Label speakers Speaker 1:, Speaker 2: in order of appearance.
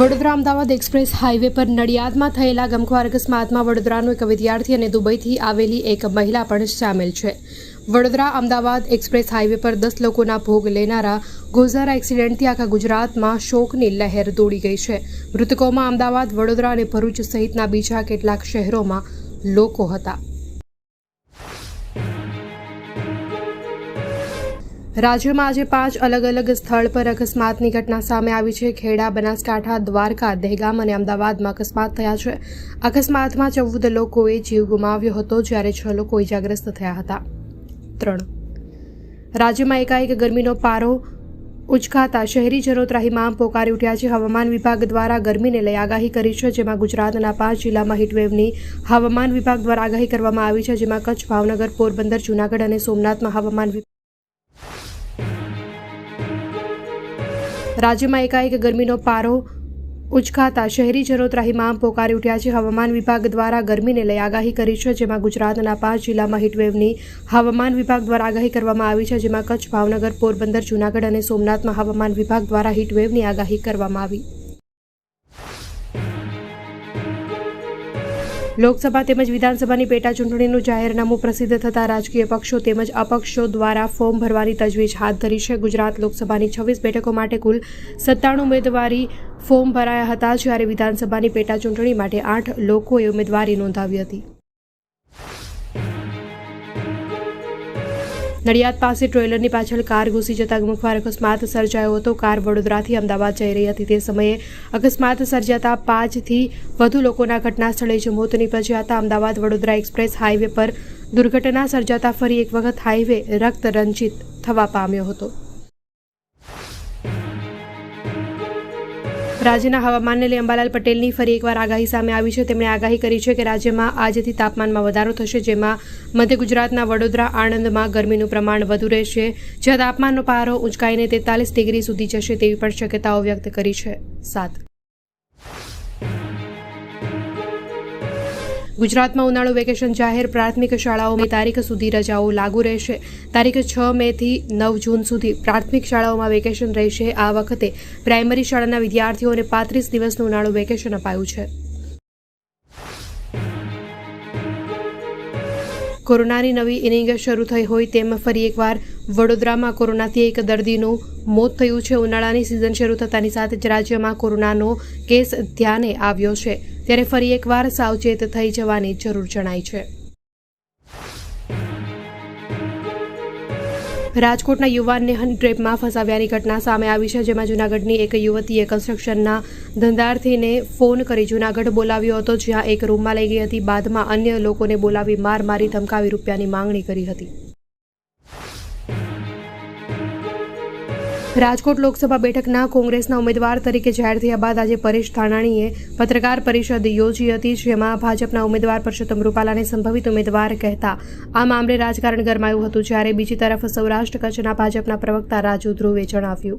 Speaker 1: Vadodara Ahmedabad express highway પર નડિયાદમાં થયેલા ગમખ્વાર અકસ્માતમાં વડોદરાનો એક વિદ્યાર્થી અને દુબઈથી આવેલી એક મહિલા પણ સામેલ છે. વડોદરા અમદાવાદ એક્સપ્રેસ હાઈવે પર 10 લોકોના ભોગ લેનારા ગોઝારા એક્સિડન્ટથી આખા ગુજરાતમાં શોકની લહેર દોડી ગઈ છે. મૃતકોમાં અમદાવાદ, વડોદરા અને ભરૂચ સહિતના બીજા કેટલાક શહેરોમાં લોકો હતા. રાજ્યમાં આજે 5 અલગ અલગ સ્થળ પર અકસ્માતની ઘટના સામે આવી છે. ખેડા, બનાસકાંઠા, દ્વારકા, દહેગામ અને અમદાવાદમાં અકસ્માત થયા છે. અકસ્માતમાં 14 લોકોએ જીવ ગુમાવ્યો હતો, જ્યારે 6 લોકો ઇજાગ્રસ્ત થયા હતા. 3. રાજ્યમાં એકાએક ગરમીનો પારો ઉચકાતા શહેરીજનો ત્રાહિમામ પોકારી ઉઠ્યા છે. હવામાન વિભાગ દ્વારા ગરમીને લઈ આગાહી કરી છે, જેમાં ગુજરાતના 5 જિલ્લામાં હીટવેવની હવામાન વિભાગ દ્વારા આગાહી કરવામાં આવી છે, જેમાં કચ્છ, ભાવનગર, પોરબંદર, જૂનાગઢ અને સોમનાથમાં હવામાન રાજ્યમાં એકાએક ગરમીનો પારો ઉચકાતા શહેરીજનો ત્રાહિમામ પોકારી ઉઠ્યા છે. હવામાન વિભાગ દ્વારા ગરમીને લઈ આગાહી કરી છે, જેમાં ગુજરાતના 5 જિલ્લામાં હીટવેવની હવામાન વિભાગ દ્વારા આગાહી કરવામાં આવી છે, જેમાં કચ્છ, ભાવનગર, પોરબંદર, જૂનાગઢ અને સોમનાથમાં હવામાન વિભાગ દ્વારા હીટવેવની આગાહી કરવામાં આવી. લોકસભા તેમજ વિધાનસભાની પેટા ચૂંટણીનું જાહેરનામું પ્રસિદ્ધ થતાં રાજકીય પક્ષો તેમજ અપક્ષો દ્વારા ફોર્મ ભરવાની તજવીજ હાથ ધરી છે. ગુજરાત લોકસભાની 26 બેઠકો માટે કુલ 97 ઉમેદવારી ફોર્મ ભરાયા હતા, જ્યારે વિધાનસભાની પેટા ચૂંટણી માટે 8 લોકોએ ઉમેદવારી નોંધાવી હતી. નડિયાદ પાસે ટ્રેલરની પાછળ કાર ઘૂસી જતા ગમખ્વાર અકસ્માત સર્જાયો હતો. કાર વડોદરાથી અમદાવાદ જઈ રહી હતી. તે સમયે અકસ્માત સર્જાતા 5થી વધુ લોકોના ઘટના સ્થળે જ મોત નીપજ્યા હતા. અમદાવાદ વડોદરા એક્સપ્રેસ હાઈવે પર દુર્ઘટના સર્જાતા ફરી એક વખત હાઈવે રક્તરંજિત થવા પામ્યો હતો. રાજ્યના હવામાનને લઈ અંબાલાલ પટેલની ફરી એકવાર આગાહી સામે આવી છે. તેમણે આગાહી કરી છે કે રાજ્યમાં આજથી તાપમાનમાં વધારો થશે, જેમાં મધ્ય ગુજરાતના વડોદરા, આણંદમાં ગરમીનું પ્રમાણ વધુ રહેશે, જ્યાં તાપમાનનો પારો ઉંચકાઈને 43 ડિગ્રી સુધી જશે તેવી પણ શક્યતાઓ વ્યક્ત કરી છે. 7. ગુજરાતમાં ઉનાળુ વેકેશન જાહેર. પ્રાથમિક શાળાઓમાં તારીખ સુધી રજાઓ લાગુ રહેશે. તારીખ 6 મેથી 9 જૂન સુધી પ્રાથમિક શાળાઓમાં વેકેશન રહેશે. આ વખતે પ્રાઇમરી શાળાના વિદ્યાર્થીઓને 35 દિવસનું ઉનાળુ વેકેશન અપાયું છે. કોરોનાની નવી ઇનિંગ શરૂ થઈ હોય તેમ ફરી એકવાર વડોદરામાં કોરોનાથી એક દર્દીનું મોત થયું છે. ઉનાળાની સિઝન શરૂ થતાની સાથે જ રાજ્યમાં કોરોનાનો કેસ ધ્યાને આવ્યો છે, ત્યારે ફરી એકવાર સાવચેત થઈ જવાની જરૂર જણાય છે. રાજકોટના યુવાનને હની ટ્રેપમાં ફસાવ્યાની ઘટના સામે આવી છે, જેમાં જૂનાગઢની એક યુવતીએ કન્સ્ટ્રક્શનના ધંધાર્થીને ફોન કરી જૂનાગઢ બોલાવ્યો હતો, જ્યાં એક રૂમમાં લઈ ગઈ હતી. બાદમાં અન્ય લોકોને બોલાવી મારી ધમકાવી રૂપિયાની માંગણી કરી હતી. રાજકોટ લોકસભા બેઠકના કોંગ્રેસના ઉમેદવાર તરીકે જાહેર થયા બાદ આજે પરેશ ધાનાણીએ પત્રકાર પરિષદ યોજી હતી, જેમાં ભાજપના ઉમેદવાર પરસોત્તમ રૂપાલાને સંભવિત ઉમેદવાર કહેતા આ મામલે રાજકારણ ગરમાયું હતું. જ્યારે બીજી તરફ સૌરાષ્ટ્ર કચ્છના ભાજપના પ્રવક્તા રાજુ ધ્રુવે જણાવ્યું.